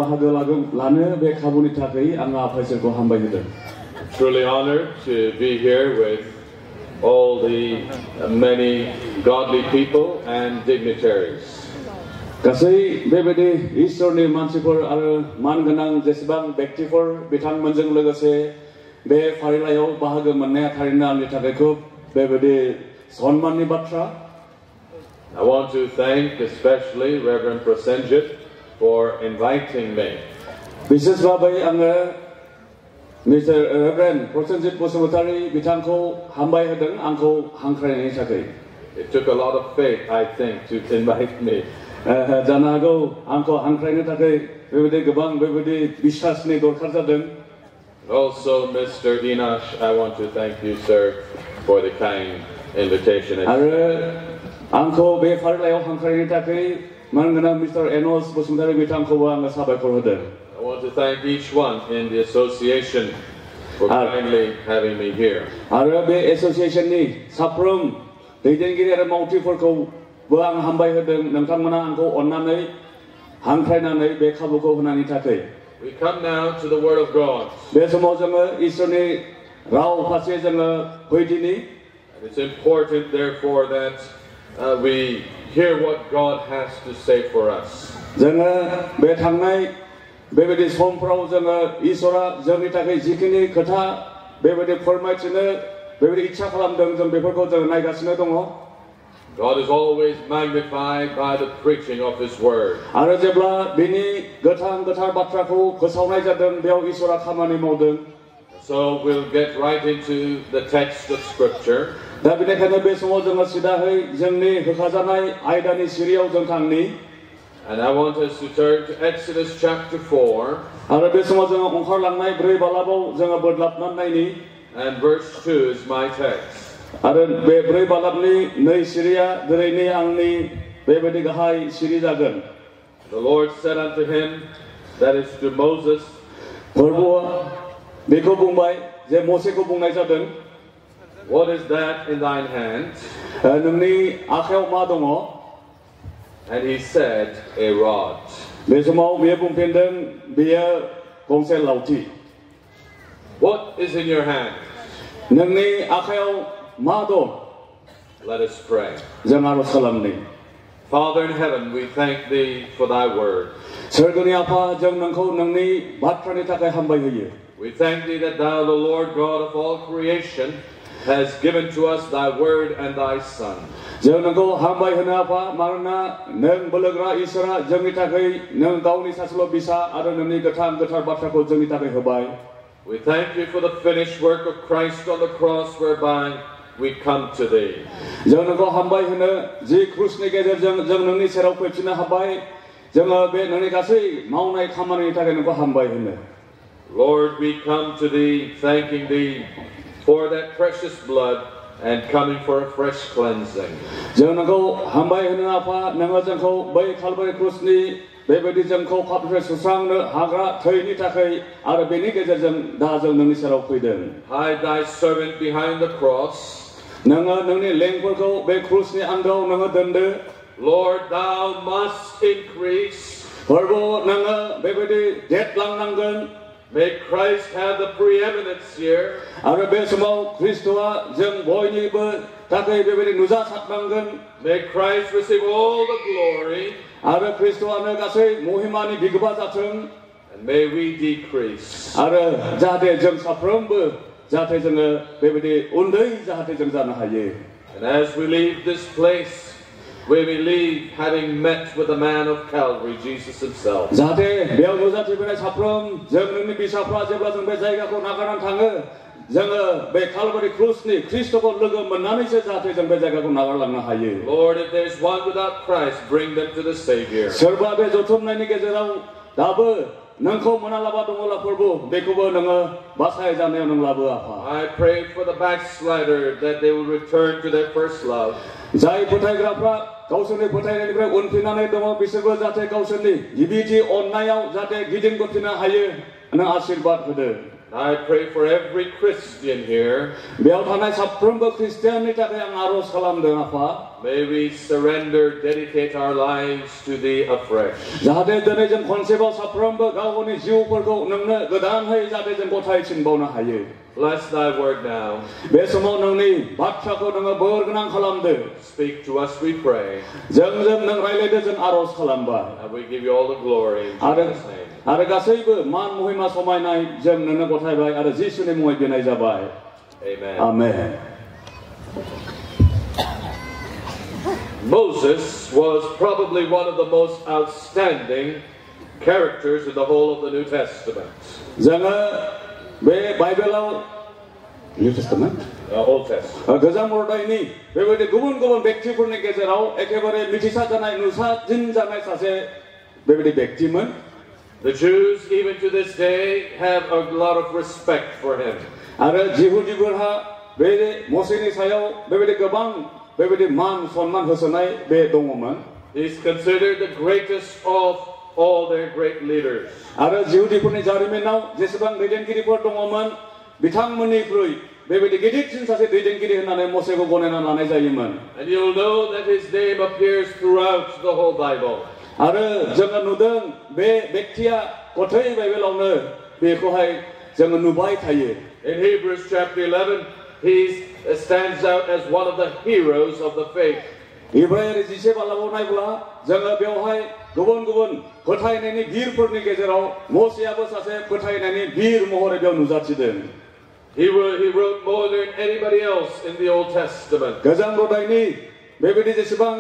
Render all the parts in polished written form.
Truly honored to be here with all the many godly people and dignitaries. Kasai bebedi Istorni mansipur आरो मानगोनां जेसेबां बेक्तिफोर बिथांमोनजों लोगोसे बे फारिलाइयाव बाहागो मोननाया थारैनो आंनि थाखाय खूब बेबायदि सन्माननि बाथ्रा. I want to thank especially Reverend Prosenjit for inviting me. बिशेष भाबै आङो Mr. Reverend Prosenjit Bosumataरि बिथांखौ हामबाय होदों आंखौ हांख्रायनायनि थाखाय. It took a lot of faith, I think, to invite me. जानो हागौ आंखौ हांख्रायनो थाखाय बेबायदि गोबां बेबायदि बिश्वासनि दरखार जादों. Also, Mr. Inash, I want to thank you, sir, for the kind invitation. आरो आंखौ बे फारिलाइयाव हांख्रायनो थाखाय मानगोनां Mr. Enos Bosumataरि बिथांखौबो आङो साबायखर होदों. I want to thank each one in the association for kindly having me here. आरो बे एसोसिएशननि साफ्रोम दैदेनगिरि आरो मावथिफोरखौबो आं हामबाय होदों नोंथांमोना आंखौ अन्नानै हांख्रायनानै बे खाबुखौ होनायनि थाखाय. We come now to the Word of God. बे समाव जोङो इसोरनि राव फारसे जोङो फैदिनि. It's important, therefore, that we hear what God has to say for us. जोङो बे थांनाय बेबायदि समफ्राव जोङो इसोरा जोंनि थाखाय जिखिनि खोथा बेबायदि फोरमायथिनो बेबायदि इच्छा खालामदों जों बेफोरखौ जों नायगासिनो दङ. God is always magnified by the preaching of His Word. आरो जेब्ला बिनि गोथार बाथ्राखौ फोसावनाय जादों बेयाव इसोरा खामानि मावदों. So we'll get right into the text of Scripture. दा बेनिखायनो बे समाव जोङो सिदाहै जोंनि होखाजानाय आयदानि सिरियाव जों थांनि. And I want us to turn to Exodus chapter 4. आरो बे समाव जोङो ओंखारलांनाय 4 बालाबाव जोङो बोदलाबनानै नायनि. And verse 2 is my text. आरो बे 4 बालाबनि 2 सिरिया दिनैनि आंनि बेबायदि गाहाय सिरि जागोन. The Lord said unto him, that is to Moses, प्रभुआ बेखौ बुंबाय जे मोसेखौ बुंनाय जादों. What is that in thine hand? नोंनि आखायाव मा दङ? And he said, a rod. बे समाव बियो बुंफिनदों बेयो गंसे लावथि. What is in your hand? नोंनि आखायाव मा दं? Let us pray. जों आरज खालामनि. Father in heaven, we thank thee for thy word. सोरगोनि आफा जों नोंखौ नोंनि बाथ्रानि थाखाय हामबाय होयो. We thank thee that thou, the Lord God of all creation, has given to us thy word and thy son. जों नोंखौ हामबाय होनो आफा मानोना नों बोलोग्रा इसोरा जोंनि थाखाय नों गावनि सासेल' बिसा आरो नोंनि गोथार बाथ्राखौ जोंनि थाखाय होबाय. We thank you for the finished work of Christ on the cross whereby we come to thee. जों नोंखौ हामबाय होनो जि क्रुसनि गेजेरजों जों नोंनि सेराव फैफिननो हाबाय. जोङो बे नोंनि गासै मावनाय खामानिनि थाखाय नोंखौ हामबाय होनो. Lord, we come to thee thanking thee for that precious blood and coming for a fresh cleansing. जों नोंखौ हामबाय होनो आफा नोङो जोंखौ बै कालभारि क्रुसनि बेबायदि जोंखौ पापनिफ्राय सुस्रांनो हाग्रा थैनि थाखाय आरो बेनि गेजेरजों दा जों नोंनि सेराव फैदों. Hide thy servant behind the cross. नोङो नोंनि लेंफोरखौ बे क्रुसनि आन्दोआव नोङो दोनदो. Lord, thou must increase. प्रभु नोङो बेबायदि देरलांनांगोन. May Christ have the preeminence here. आरो बे समाव ख्रिस्ट'आ जों बयनिबो थाखाय बेबायदि नुजासारनांगोन. May Christ receive all the glory. आरो ख्रिस्ट'आनो गासै महिमानि बिगोमा जाथों. And may we decrease. आरो जाहाथे जों साफ्रोमबो जाहाथे जोङो बेबायदि उन्दै जाहाथे जों जानो हायो. And as we leave this place, we will leave having met with the man of Calvary, Jesus himself. जाहाथे बेयाव नुजाथिफैनाय साफ्रोम जों नोंनि बिसाफ्रा जेब्ला जों बे जायगाखौ नागारनानै थाङो जोङो बे कालभारि क्रुसनि ख्रिस्ट'खौ लोगो मोननानैसो जाहाथे जों बे जायगाखौ नागारलांनो हायो. Lord, if there is one without Christ, bring them to the Savior. सोरबा बे जथुमनायनि गेजेराव दाबो नोंखौ मोनालाबा दङला प्रभु बेखौबो नोङो बासाय जानायाव नों लाबो आफा. I pray for the backslider that they will return to their first love. जाय फोथायग्राफ्रा गावसोरनि फोथायनायनिफ्राय उनफिननानै दङ बिसोरबो जाहाथे गावसोरनि गिबि अननायाव जाहाथे गिदिंबोफिननो हायो नों आशीर्बाद होदो. I pray for every Christian here. बेयाव थानाय साफ्रोमबो ख्रिस्टियाननि थाखाय आं आरज खालामदों आफा May we surrender, dedicate our lives to Thee afresh. जाहाथे दिनै जों खनसेबाव साफ्रोमबो गाव गावनि जिउफोरखौ नोंनो गोदानहै जाहाथे जों गथायफिनबावनो हायो Bless Thy word now. बे समाव नोंनि बाथ्राखौ नोङो बोर गोनां खालामदो Speak to us, we pray. जोंजों नों रायलायदो जों आरज खालामबाय And we give You all the glory in Jesus' name. आरो गासैबो मान महिमा समायनाय जों नोंनो गथायबाय आरो जिसुनि मुङै बिनाय जाबाय Amen. Amen Moses was probably one of the most outstanding characters in the whole of the New Testament. जोङो बे बाइबेलाव New Testament Old Testament. गोजाम बरदायनि बेबायदि गुबुन गुबुन व्यक्तिफोरनि गेजेराव एखेबारे मिथिसार जानाय नुसारसिन जानाय सासे बेबायदि व्यक्तिमोन The Jews, even to this day, have a lot of respect for him. आरो जिहुदिफोरहा बे मोसेनि सायाव बेबायदि गोबां बेबायदि मान सन्मान होसोनाय बे दङमोन He's considered the greatest of all their great leaders. आरो जिहुदिफोरनि जारिमिनाव जेसेबां दैदेनगिरिफोर दङमोन बिथांमोननिख्रुइ बेबायदि गिदिरसिन सासे दैदेनगिरि होननानै मोसेखौ गनायना लानाय जायोमोन And you'll know that his name appears throughout the whole Bible. आरो जोङो नुदों बे व्यक्तिया गथै बाइबेलावनो बेखौहाय जोङो नुबाय थायो In Hebrews chapter 11, he stands out as one of the heroes of the faith. इब्रायारि 11 बालाबाव नायब्ला जोङो बेवहाय गुबुन गुबुन फोथायनायनि वीरफोरनि गेजेराव मोसेयाबो सासे फोथायनायनि वीर महरै बेयाव नुजाथिदों He wrote more than anybody else in the Old Testament. गोजाम बरदायनि बेबायदि जेसेबां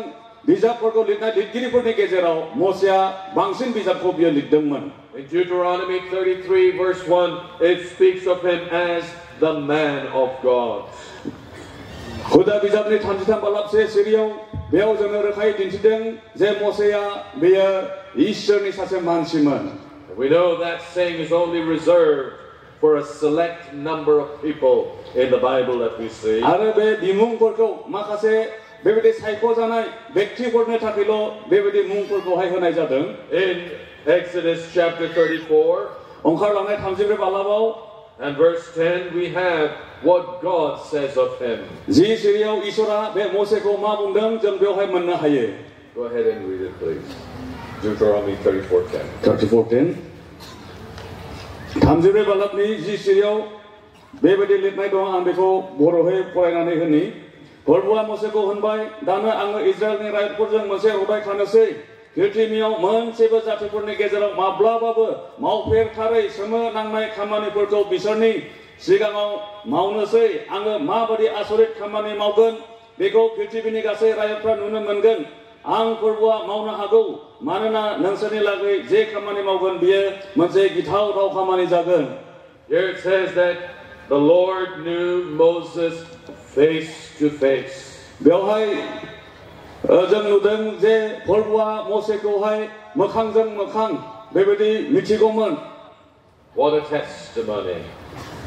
बिजाबफोरखौ लिरनाय लिरगिरिफोरनि गेजेराव मोसेया बांसिन बिजाबखौ बियो लिरदोंमोन In Deuteronomy 33 verse 1, it speaks of him as the man of God. हुदा बिजाबनि 33 बालाबसे सिरियाव बेयाव जोङो रोखायै दिन्थिदों जे मोसेया बेयो इसोरनि सासे मानसिमोन We know that saying is only reserved for a select number of people in the Bible that we see. आरो बे बिमुंफोरखौ माखासे बेबायदि सायख'जानाय व्यक्तिफोरनि थाखायल' बेबायदि मुंफोरखौहाय होनाय जादों In Exodus chapter 34 ओंखारलांनाय 34 बालाबाव and verse 10, we have what God says of him. जि सिरियाव इसोरा बे मोसेखौ मा बुंदों जों बेवहाय मोननो हायो Go ahead and read it, please. Deuteronomy 34:10. 34:10 34 बालाबनि जि सिरियाव बेबायदि लिरनाय दं आं बेखौ बर'है फरायनानै होनि फोरबुआ मोसेखौ होनबाय दानो आङो इजराइलनि रायजोफोरजों मोनसे रदाय खानोसै पृथ्वीयाव मोनसेबो जातिफोरनि गेजेराव माब्लाबाबो मावफेरथारै सोमो नांनाय खामानिफोरखौ बिसोरनि सिगाङाव मावनोसै आङो माबायदि आसरित खामानि मावगोन बेखौ पृथ्वीनि गासै रायजोफ्रा नुनो मोनगोन आं फोरबुआ मावनो हागौ मानोना नोंसोरनि लागै जे खामानि मावगोन बियो मोनसे गिथावथाव खामानि जागोन Here it says that the Lord knew Moses face to face. बेवहाय जों नुदों जे फोरबुआ मोसेखौहाय मोखांजों मोखां बेबायदि मिथिगौमोन What a testimony.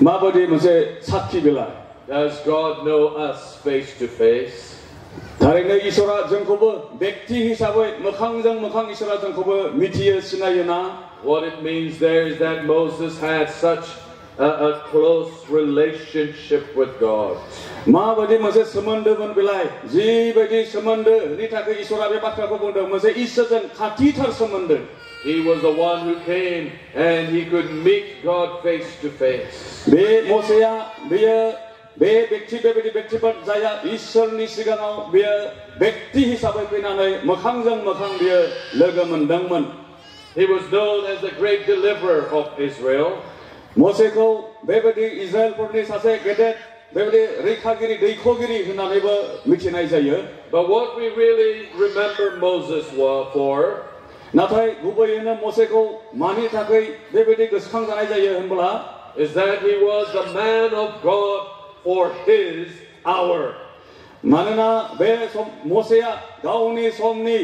माबायदि मोनसे साखि बिलाइ Does God know us face to face? थारैनो इसोरा जोंखौबो व्यक्ति हिसाबै मोखांजों मोखां इसोरा जोंखौबो मिथियो सिनायो ना What it means there is that Moses had such a close relationship with God. माबायदि मोनसे सोमोन्दोमोन बिलाइ जिबायदि सोमोन्दोनि थाखाय इसोरा बे बाथ्राखौ बुंदों मोनसे इसोरजों खाथिथार सोमोन्दो He was the one who came and he could meet God face to face. बे मोसेया बेयो बे व्यक्ति बेबायदि व्यक्तिफोर जाया इसोरनि सिगाङाव बेयो व्यक्ति हिसाबै फैनानै मोखांजों मोखां बेयो लोगो मोनदोंमोन He was known as the great deliverer of Israel. मोसेखौ बेबायदि इजराइलफोरनि सासे गेदेर बेबायदि रैखागिरि दैख'गिरि होननानैबो मिथिनाय जायो But what we really remember Moses for नाथाय गुबैयैनो मोसेखौ मानि थाखाय बेबायदि गोसोखांजानाय जायो होनब्ला is that he was the man of God for his hour. मानोना बे मोसेया गावनि समनि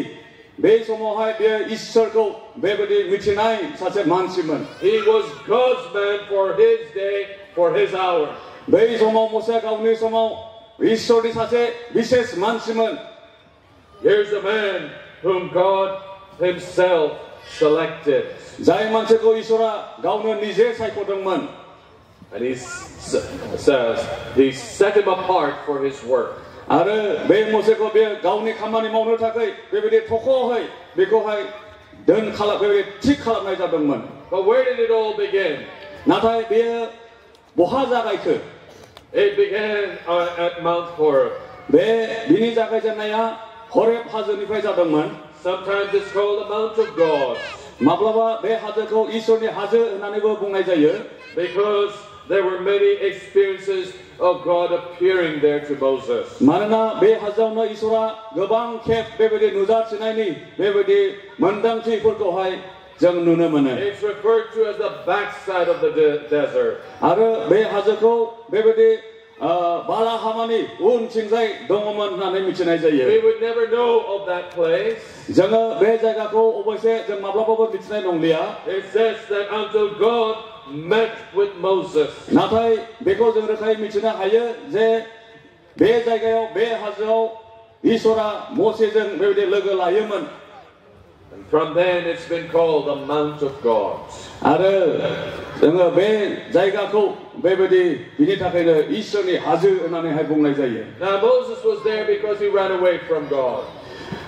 बे समावहाय बे इसोरखौ बेबायदि मिथिनाय सासे मानसिमोन He was God's man for his day, for his hour. बै समाव मोसेया गावनि समाव इसोरनि सासे बिशेष मानसिमोन Here's a man whom God himself selected. जाय मानसिखौ इसोरा गावनो निजे सायख'दोंमोन And he says he set him apart for his work. आरो बे मोसेखौ बे गावनि खामानि मावनो थाखाय बेबायदि थख'हाय बेखौहाय बेबायदि थिक खालामनाय जादोंमोन. But where did it all begin? नाथाय बेयो बहा जागायखो? It began at Mount Horeb. बिनि जागायजेननाया हरेब हाजोनिफ्राय जादोंमोन. Sometimes it's called the Mount of God. माब्लाबा बे हाजोखौ इसोरनि हाजो होननानैबो बुंनाय जायो. Because there were many experiences of God appearing there to Moses. मानोना बे हाजोआवनो इसोरा गोबां खेब बेबायदि नुजाथिनायनि बेबायदि मोनदांथिफोरखौहाय जों नुनो मोनो. It's referred to as the backside of the desert. आरो बे हाजोखौ बेबायदि बालाहामानि उनथिंजाय दङमोन होननानै मिथिनाय जायो. We would never know of that place. जोङो बे जायगाखौ अबयसे जों माब्लाबाबो मिथिनाय नंलिया. It says that until God met with Moses. नाथाय बेखौ जों रोखायै मिथिनो हायो जे बे जायगायाव बे हाजोआव इसोरा मोसेजों बेबायदि लोगो लायोमोन. And from then it's been called the Mount of God. आरो जोङो बे जायगाखौ बेबायदि बिनि थाखायनो इसोरनि हाजो होननानैहाय बुंनाय जायो. Now Moses was there because he ran away from God.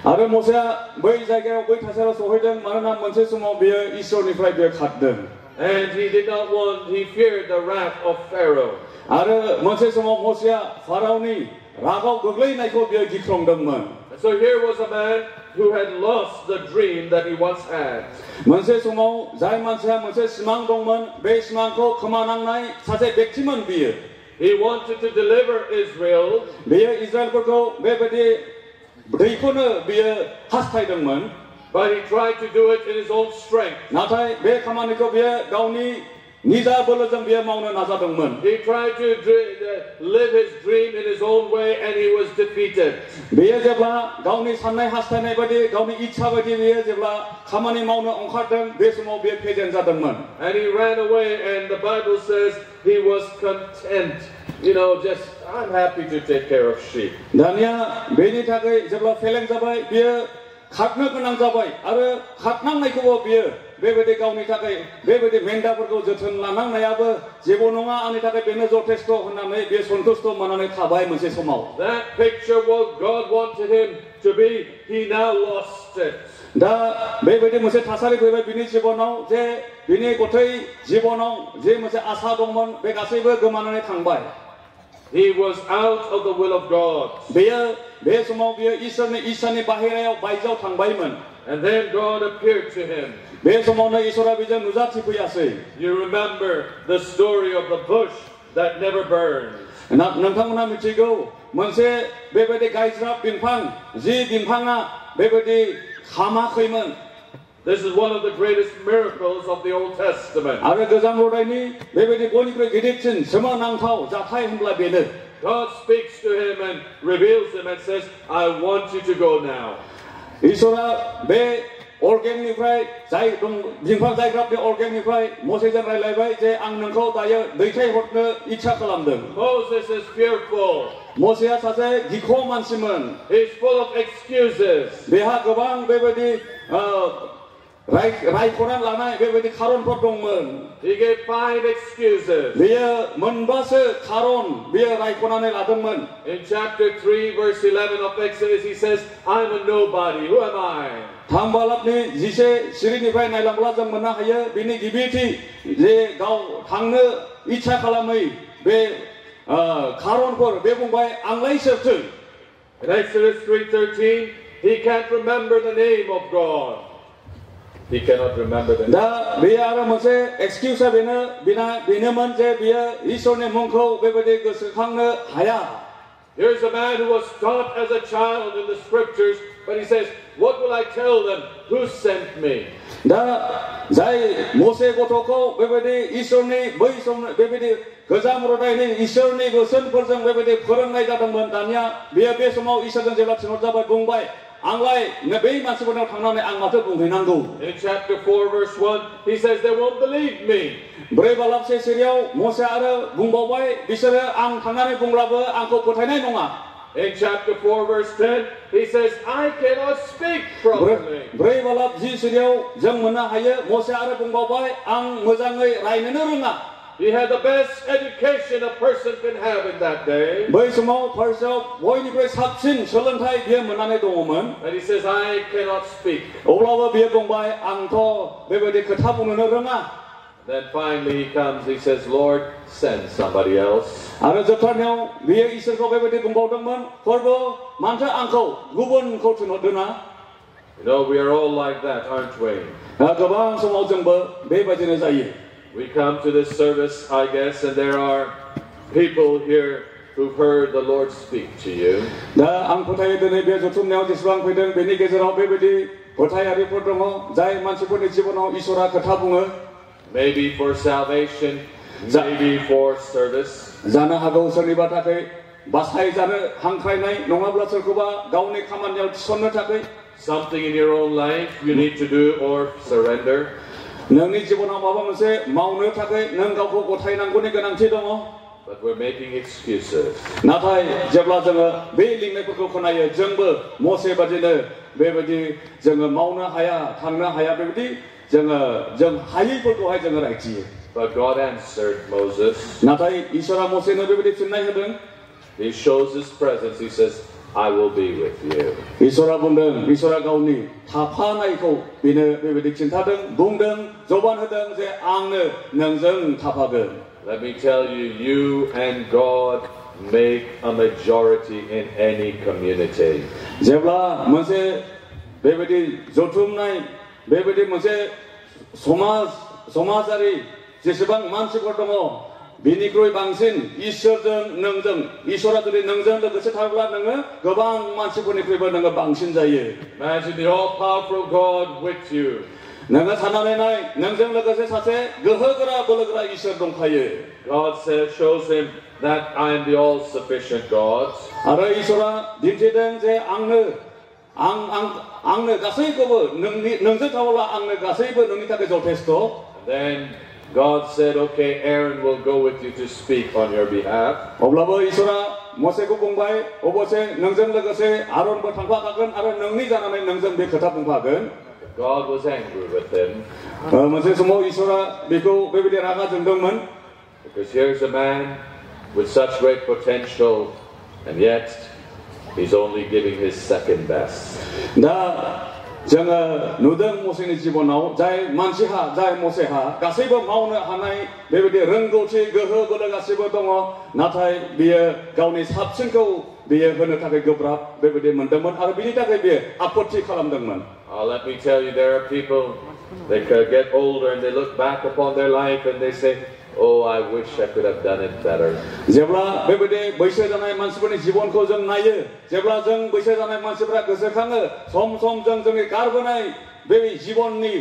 आरो मोसेया बै जायगायाव बै थासारियाव सहैदों मानोना मोनसे समाव बियो इसोरनिफ्राय बियो खारदों. And he feared the wrath of Pharaoh. आरो मोनसे समाव मोसेया फारावनि रागाव गोग्लैनायखौ बियो गिख्रंदोंमोन. So here was a man who had lost the dream that he once had. मोनसे समाव जाय मानसिया मोनसे सिमां दंमोन बे सिमांखौ खोमानांनाय सासे व्यक्तिमोन बियो. He wanted to deliver Israel. बियो इजराइलफोरखौ बेबायदि दैखौनो बियो हास्थायदोंमोन. But he tried to do it in his own strength. नाथाय बे खामानिखौ बियो गावनि निजा बोलोजों बियो मावनो नाजादोंमोन. He tried to live his dream in his own way and he was defeated. बियो जेब्ला गावनि साननाय हास्थायनाय बायदि गावनि इच्छा बायदि बियो जेब्ला खामानि मावनो ओंखारदों बे समाव बियो फेजेन जादोंमोन. And he ran away and the Bible says he was content. Just I'm happy to take care of sheep. दानिया बेनि थाखाय जेब्ला फेलें जाबाय बियो खारनो गोनां जाबाय आरो खारनांनायखौबो बियो बेबायदि गावनि थाखाय बेबायदि मेंदाफोरखौ जोथोन लानांनायाबो जेबो नङा आंनि थाखाय बेनो जथेस्थ होननानै बे सन्तुष्ट मोननानै थाबाय मोनसे समाव. That picture what God wanted him to be, he now lost it. दा बेबायदि मोनसे थासारि फैबाय बिनि जिबनाव जे बिनि गथै जिबनाव जे मोनसे आसा दंमोन बे गासैबो गोमानानै थांबाय. He was out of the will of God. बेयो बे समाव बियो इसोरनि इच्छानि बाहेरायाव बायजोआव थांबायमोन. And then God appeared to him. बे समावनो इसोरा बिजों नुजाथिफैयासै. You remember the story of the bush that never burns. नोंथांमोना मिथिगौ मोनसे बेबायदि गायज्राब बिफां जि बिफाङा बेबायदि खामाखैमोन. This is one of the greatest miracles of the Old Testament. आरो गोजाम लरायनि बेबायदि बयनिख्रुइ गिदिरसिन सोमोनांथाव जाथाय होनब्ला बेनो. God speaks to him and reveals him and says, I want you to go now. इसोरा बे अर्गेंनिफ्राय जाय बिफां जायग्राबनि अर्गेंनिफ्राय मोसेजों रायलायबाय जे आं नोंखौ दायो दैथायहरनो इच्छा खालामदों. Moses is fearful. मोसेया सासे गिख्रं मानसिमोन. He's full of excuses. बेहा गोबां बेबायदि रायख'नानै लानाय बेबायदि खारनफोर दंमोन. He gave 5 excuses. बेयो मोनबासो खारन बेयो रायख'नानै लादोंमोन. In chapter 3 verse 11 of Exodus he says, I'm a nobody. Who am I? थामबालाबनि 11 सिरिनिफ्राय नायलांब्ला जों मोननो हायो बिनि गिबिथि जे गाव थांनो इच्छा खालामै बे खारनफोर बे बुंबाय आंलाय सोरथो. In Exodus 3:13 he can't remember the name of God. He cannot remember the name. दा बे आरो मोनसे एक्सकिउसआ बेनोमोन जे बियो इसोरनि मुंखौ बेबायदि गोसोखांनो हाया. Here's a man who was taught as a child in the scriptures, but he says, what will I tell them? Who sent me? दा जाय मोसे गथ'खौ बेबायदि इसोरनि बै सम बेबायदि गोजाम रदायनि इसोरनि बोसोनफोरजों बेबायदि फोरोंनाय जादोंमोन. दानिया बियो बे समाव इसोरजों जेब्ला थिनहरजाबाय बुंबाय आंलाय बै मानसिफोरनाव थांनानै आं माथो बुंहैनांगौ. In chapter 4 verse 1 he says they won't believe me. 4 बालाबसे सिरियाव मोसे आरो बुंबावबाय बिसोरो आं थांनानै बुंब्लाबो आंखौ फोथायनाय नङा. In chapter 4 verse 10 he says I cannot speak properly. 4 बालाब 10 सिरियाव जों मोननो हायो मोसे आरो बुंबावबाय आं मोजाङै रायनोनो रोङा. He had the best education a person can have in that day. बै समाव फारसेआव बयनिख्रुइ साबसिन सोलोंथाइ बियो मोननानै दङमोन। And he says, I cannot speak. अब्लाबो बियो बुंबाय आंथ' बेबायदि खोथा बुंनोनो रोङा। Then finally he comes, he says, Lord, send somebody else. आरो जोबथारनायाव बियो इसोरखौ बेबायदि बुंबावदोंमोन, प्रभु मानोथो आंखौ गुबुनखौ थिनहरदो ना? You know, we are all like that, aren't we? गोबां समाव जोंबो बेबायदिनो जायो। We come to this service, I guess, and there are people here who've heard the Lord speak to you. दा आं फोथायो दिनै बे जथुमनायाव जेसेबां फैदों बेनि गेजेराव बेबायदि फोथायारिफोर दङ जाय मानसिफोरनि जिबनाव इसोरा खोथा बुङो। Maybe for salvation, maybe for service. जानो हागौ सोरनिबा थाखाय बासायजानो हांख्रायनाय नङाब्ला सोरखौबा गावनि खामानियाव थिसननो थाखाय Something in your own life you need to do or surrender. नोंनि जिबनाव माबा मोनसे मावनो थाखाय नों गावखौ गथायनांगौनि गोनांथि दङ। But we're making excuses. नाथाय जेब्ला जोङो बे लिंनायफोरखौ खोनायो जोंबो मसे बादिनो बेबायदि जोङो मावनो हाया थांनो हाया बेबायदि जों हायैफोरखौहाय जोङो रायथियो। But God answered Moses. नाथाय इसोरा मसेनो बेबायदि फिननाय होदों। He shows his presence. He says, I will be with you. इसोरा बुंदों इसोरा गावनि थाफानायखौ बिनो बेबायदि खिन्थादों बुंदों जबान होदों जे आंनो नोंजों थाफागोन। Let me tell you, you and God make a majority in any community. जेब्ला मोनसे बेबायदि जथुमनाय बेबायदि मोनसे समाजारि जेसेबां मानसिफोर दङ बिनिख्रुइ बांसिन इसोरजों नोंजों इसोरा जुदि नोंजों लोगोसे थाब्ला नोङो गोबां मानसिफोरनिख्रुइबो नोङो बांसिन जायो। Imagine the all-powerful God with you. नोङो साननानै नाय नोंजों लोगोसे सासे गोहोगोरा बोलोगोरा इसोर दंखायो। God shows him that I am the all-sufficient God. आरो इसोरा दिन्थिदों जे आंनो गासैखौबो नोंजों थाब्ला आंनो गासैबो नोंनि थाखाय जथेस्थ'। Then God said, okay, Aaron will go with you to speak on your behalf. अब्लाबो इसोरा मसेखौ बुंबाय अबसे नोंजों लोगोसे आरनबो थांफाखागोन आरो नोंनि जानानै नोंजों बे खोथा बुंफागोन। God was angry with him. मोनसे समाव इसोरा बेखौ बेबायदि रागा जोंदोंमोन। Because here's a man with such great potential, and yet he's only giving his second best. दा जोङो नुदों मसेनि जिबनाव जाय मानसिहा जाय मसेहा गासैबो मावनो हानाय बेबायदि रोंगौथि गोहो बोलो गासैबो दङ नाथाय बियो गावनि साबसिनखौ बियो होनो थाखाय गोब्राब बेबायदि मोनदोंमोन आरो बिनि थाखाय बियो आपत्ति खालामदोंमोन। Let me tell you, there are people, they get older and they look back upon their life and they say, oh, I wish I could have done it better. जेब्ला बेबायदि बैसो जानाय मानसिफोरनि जिबनखौ जों नायो जेब्ला जों बैसो जानाय मानसिफोरा गोसोखाङो सम जों जोंनि गारबोनाय बे जिबननि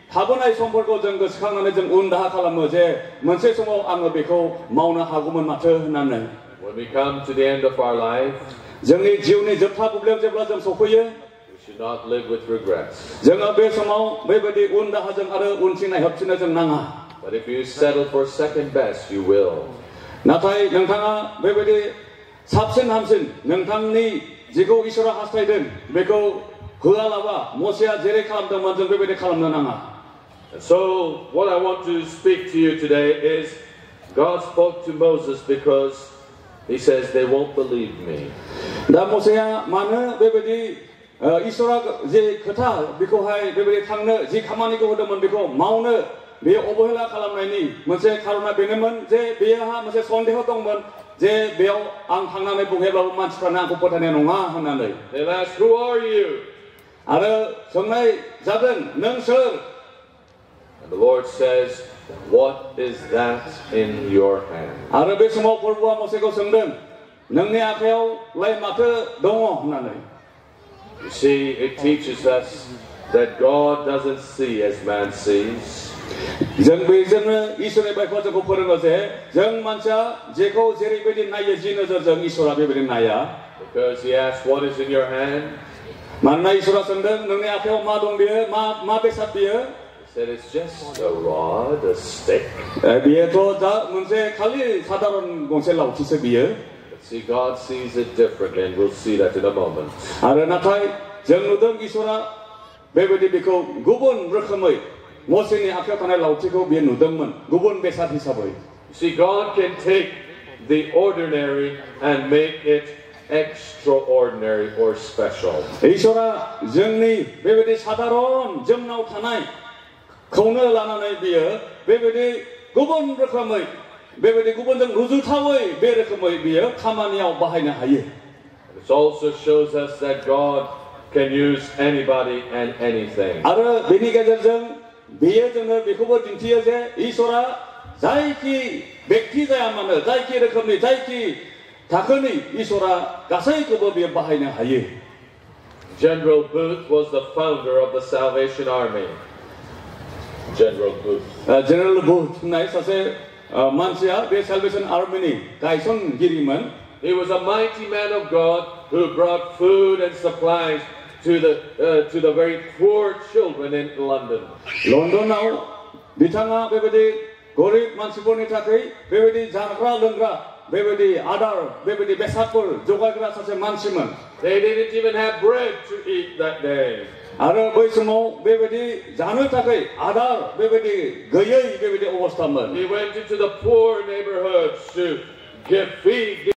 थाबोनाय समफोरखौ जों गोसोखांनानै जों उन दाहा खालामो जे मोनसे समाव आङो बेखौ मावनो हागौमोन माथो होननानै। When we come to the end of our life, जोंनि जिउनि जोबथा बुब्लियाव जेब्ला जों सफैयो we should not live with regrets. जोङो बे समाव बेबायदि उन दाहाजों आरो उनथिं नायहरफिननो जों नाङा। But if you settle for second best, you will. नाथाय नोंथाङा बेबायदि साबसिन हामसिन नोंथांनि जिखौ इसोरा हास्थायदों बेखौ होआलाबा मसेया जेरै खालामदोंमोन जों बेबायदि खालामनो नाङा। And so what I want to speak to you today is God spoke to Moses because he says they won't believe me. दा मसेया मानो बेबायदि इसोरा जे खोथा बेखौहाय बेबायदि थांनो जि खामानिखौ होदोंमोन बेखौ मावनो बे अबहेला खालामनायनि मोनसे खारना बेनोमोन जे बेहा मोनसे सन्देह दंमोन जे बेयाव आं थांनानै बुंहैब्लाबो मानसिफ्रानो आंखौ फोथायनाय नङा होननानै। They'll ask, who are you? आरो सोंनाय जादों नों सोर? And the Lord says, what is that in your hand? आरो बे समाव प्रभुआ मसेखौ सोंदों नोंनि आखायावलाय माथो दङ होननानै। You see, it teaches us that God doesn't see as man sees. जों बेजोंनो इसोरनि बाथ्राखौ जोंखौ फोरोङो जे जों मानसिया जेखौ जेरैबायदि नायो जि नोजोरजों इसोरा बेबायदि नाया। Because he asked, what is in your hand? मानोना इसोरा सोंदों नोंनि आखायाव मा दं बेयो मा बेसाद बेयो? He said, it's just a rod, a stick. बेयोथ' दा मोनसे खालि साधारन गंसे लावथिसो बियो। But see, God sees it differently, and we'll see that in a moment. आरो नाथाय जों नुदों इसोरा बेबायदि बेखौ गुबुन रोखोमै मसेनि आखायाव थानाय लावथिखौ बियो नुदोंमोन गुबुन बेसाद हिसाबै। You See, God can take the ordinary and make it extraordinary or special. 이소라 जोंनि बेबायदि 사다론 जोंनाव थानायखौनो लानानै बियो बेबायदि गुबुन रोखोमै बेबायदि गुबुनजों रुजुथावै बे रोखोमै बियो खामानियाव बाहायनो हायो. It also shows us that God can use anybody and anything. आरो बेनि गेजेरजों बियो जोंनो बेखौबो दिन्थियो जे इसोरा जायखि व्यक्ति जाया मानो जायखि रोखोमनि जायखि थाखोनि इसोरा गासैखौबो बियो बाहायनो हायो. General Booth was the founder of the Salvation Army. General Booth. General Booth होननाय सासे मानसिया बे Salvation Army नि गायसनगिरिमोन. He was a mighty man of God who brought food and supplies to the very poor children in London. लन्दनाव बिथाङा बेबायदि गरिब मानसिफोरनि थाखाय बेबायदि जाग्रा लोंग्रा बेबायदि आदार बेबायदि बेसादफोर जगायग्रा सासे मानसिमोन. They didn't even have bread to eat that day. आरो बै समाव बेबायदि जानो थाखाय आदार बेबायदि गैयै बेबायदि अबस्थामोन. He went into the poor neighborhoods to feed